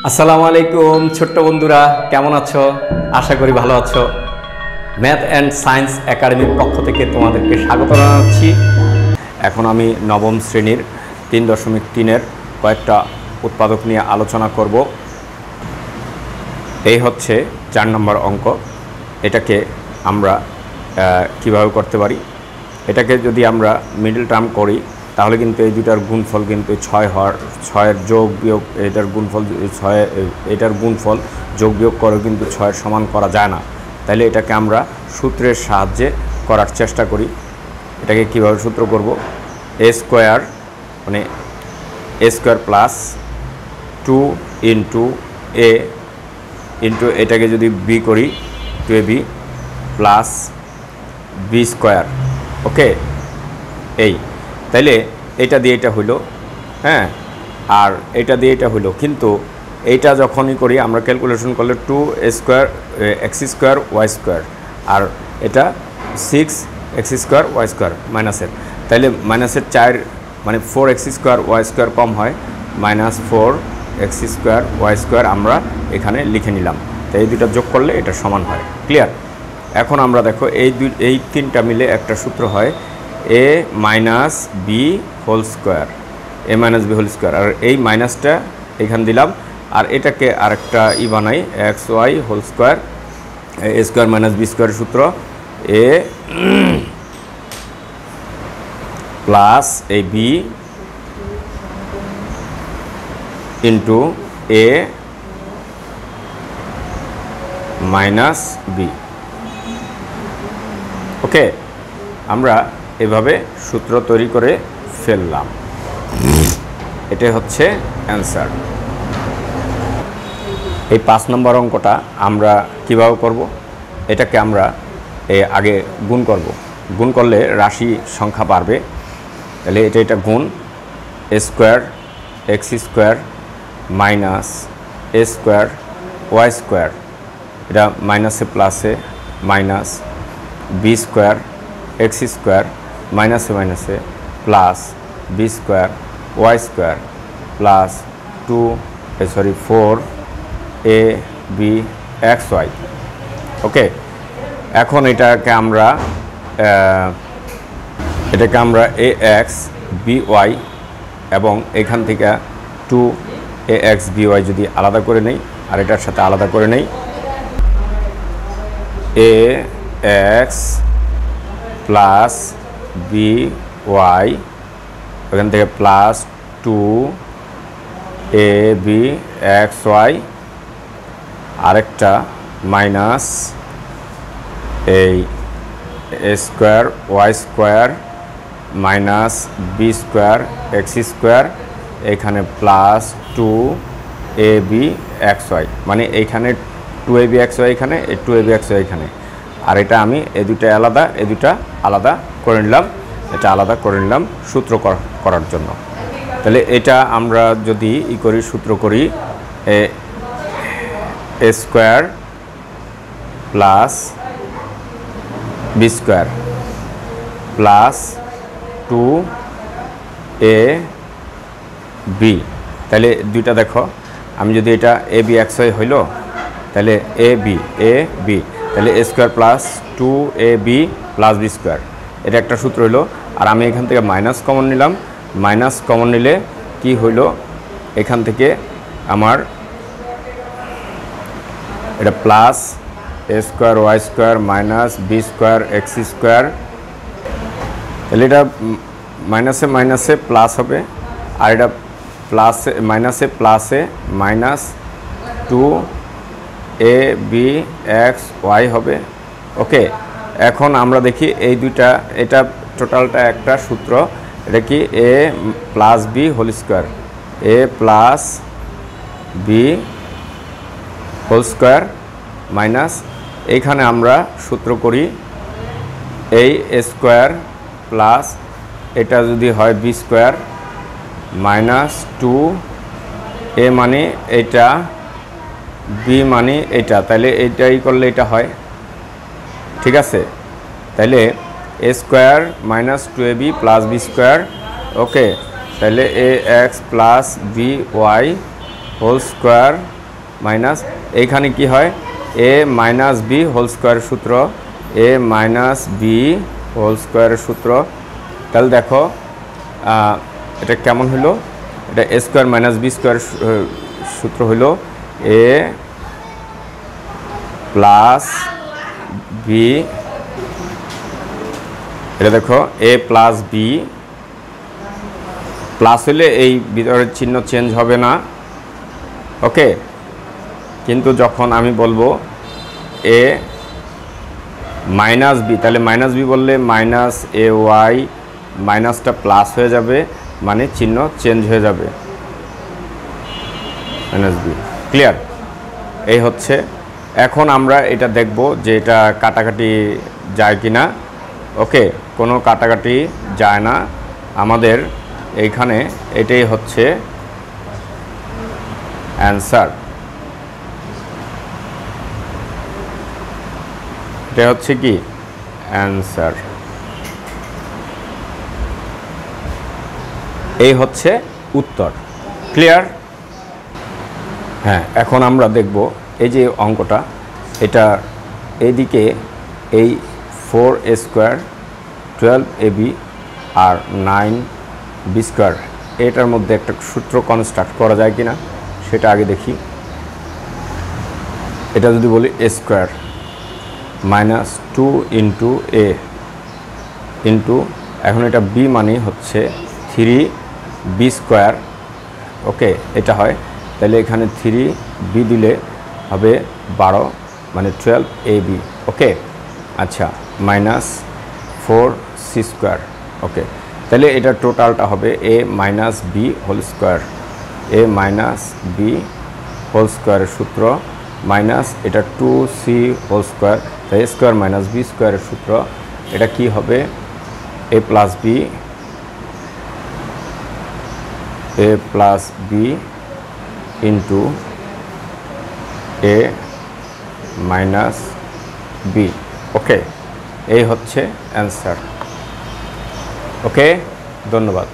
আসসালামু আলাইকুম ছোট্ট বন্ধুরা, কেমন আছো? আশা করি ভালো আছো। ম্যাথ অ্যান্ড সায়েন্স একাডেমির পক্ষ থেকে তোমাদেরকে স্বাগত জানাচ্ছি। এখন আমি নবম শ্রেণীর 3.3-এর কয়েকটা উৎপাদক নিয়ে আলোচনা করব। এই হচ্ছে 4 নম্বর অঙ্ক। এটাকে আমরা কিভাবে করতে পারি, এটাকে যদি আমরা মিডল টার্ম করি তাহলে কিন্তু এই দুটার গুণফল কিন্তু 6 হওয়ার 6-এর যোগ বিয়োগ এটার গুণফল 6, এটার গুণফল যোগ বিয়োগ করে কিন্তু 6-এর সমান করা যায় না। তাহলে এটাকে আমরা সূত্রের সাহায্যে করার চেষ্টা করি। এটাকে কিভাবে সূত্র করব, এ স্কোয়ার মানে এ স্কোয়ার প্লাস 2 ইন্টু এ ইন্টু এটাকে যদি বি করি 2ab প্লাস বি স্কোয়ার। ওকে, এই তাইলে এটা দিয়ে এটা হইল, হ্যাঁ, আর এটা দিয়ে এটা হইল। কিন্তু এইটা যখনই করি আমরা ক্যালকুলেশন করলে 2 square X square Y square, আর এটা 6 এক্স স্কোয়ার ওয়াই স্কোয়ার মাইনাসের। তাইলে মাইনাসের 4 মানে 4 এক্স স্কোয়ার ওয়াই স্কোয়ার কম হয়, -4 এক্স স্কোয়ার ওয়াই স্কোয়ার আমরা এখানে লিখে নিলাম। তাই এই দুটা যোগ করলে এটা সমান হয়। ক্লিয়ার? এখন আমরা দেখো এই তিনটা মিলে একটা সূত্র হয় এ minus B whole square, A minus B whole square. আর এই মাইনাসটা এখানে দিলাম, আর এটাকে আরেকটা বানাই এক্স ওয়াই হোল স্কোয়ার, এ স্কোয়ার মাইনাস বি স্কোয়ারের সূত্র এ প্লাস এই বি ইন্টু এ মাইনাস বি। ওকে, আমরা এভাবে সূত্র তৈরি করে ফেললাম। এটাই হচ্ছে অ্যান্সার। এই 5 নম্বর অঙ্কটা আমরা কিভাবে করব, এটাকে আমরা আগে গুণ করব। গুণ করলে রাশি সংখ্যা বাড়বে। তাহলে এটা গুণ A square X square minus A square Y square, এটা মাইনাসে প্লাসে minus B square X square মাইনাসে মাইনাসে plus B square Y square plus 4 A B X Y. Okay, এখন এটাকে আমরা এ এক্স বি ওয়াই এবং এখান থেকে 2 এ এক্স বি ওয়াই যদি আলাদা করে নেই আর এটার সাথে আলাদা করে নেই, A x plus B Y, ওখান থেকে প্লাস 2 এ বি এক্স ওয়াই, আরেকটা মাইনাস এই A square Y square minus B square X square, এখানে প্লাস 2 এ বি এক্স ওয়াই, মানে এইখানে 2 এ বি এক্স ওয়াই এখানে, এই 2 এ বি এক্স ওয়াই এখানে। আর এটা আমি এই দুটা আলাদা, এই দুটা আলাদা করে নিলাম, এটা আলাদা করে নিলাম সূত্র করার জন্য। তাহলে এটা আমরা যদি করি সূত্র করি A square plus B square plus 2 A B. তাহলে দুইটা দেখো, আমি যদি এটা এ বি এক্স ওয়াই হইল তাহলে এ বি তাহলে এ square plus 2 A B plus B square, এটা একটা সূত্র হইল। আর আমি এখান থেকে মাইনাস কমন নিলাম, মাইনাস কমন নিলে কি হইল, এখান থেকে আমার এটা plus A square Y square minus B square X square. তাহলে এটা মাইনাসে মাইনাসে প্লাস হবে, আর এটা প্লাসে মাইনাসে প্লাসে মাইনাস 2 এ বি এক্স ওয়াই হবে। ওকে, এখন আমরা দেখি এই দুইটা, এটা টোটালটা একটা সূত্র, এটা কি A plus B whole square, A plus B whole square minus এইখানে আমরা সূত্র করি এই এ স্কোয়ার প্লাস এটা যদি হয় বি স্কোয়ার মাইনাস 2 এ মানে এটা বি মানে এটা, তাহলে এইটাই করলে এটা হয়। ঠিক আছে, তাহলে এ square minus 2 A B plus B square. Okay, তাহলে a x plus B y whole square minus এইখানে কি হয় এ মাইনাস বি হোল স্কোয়ারের সূত্র, এ মাইনাস বি হোল স্কোয়ারের সূত্র। তাহলে দেখো এটা কেমন হলো, এটা এ স্কোয়ার মাইনাস বি স্কোয়ার সূত্র হলো এ প্লাস বি, এটা দেখো এ প্লাস বি, প্লাস হলে এই ভিতরের চিহ্ন চেঞ্জ হবে না, ওকে। কিন্তু যখন আমি বলবো এ মাইনাস বি, তাহলে মাইনাস বি বললে মাইনাস এ ওয়াই, মাইনাসটা প্লাস হয়ে যাবে, মানে চিহ্ন চেঞ্জ হয়ে যাবে, মাইনাস বি। ক্লিয়ার? এই হচ্ছে। এখন আমরা এটা দেখব যে এটা কাটাকাটি যায় কি না। ওকে, কোনো কাটাকাটি যায় না আমাদের এইখানে, এটাই হচ্ছে অ্যান্সার। এটা হচ্ছে কি অ্যান্সার, এই হচ্ছে উত্তর। ক্লিয়ার? হ্যাঁ, এখন আমরা দেখব এই যে অঙ্কটা, এটা এইদিকে এই 4a স্কোয়ার 12ab আর 9b স্কোয়ার, এটার মধ্যে একটা সূত্র কনস্ট্রাক্ট করা যায় কিনা সেটা আগে দেখি। এটা যদি বলি a square minus 2 into A into, এখন এটা b মানে হচ্ছে 3b স্কোয়ার, ওকে, এটা হয়। তাহলে এখানে 3b দিলে হবে 12, মানে 12ab, ওকে। আচ্ছা, মাইনাস 4c স্কোয়ার, ওকে। তাহলে এটা টোটালটা হবে a minus B whole square, A minus B whole স্কোয়ারের সূত্র মাইনাস এটা 2c হোল স্কোয়ার, তাই এ স্কোয়ার মাইনাস বি স্কোয়ারের সূত্র, এটা কি হবে এ প্লাস বি ইন্টু এ মাইনাস বি, ওকে। এই হচ্ছে অ্যান্সার। ওকে, ধন্যবাদ।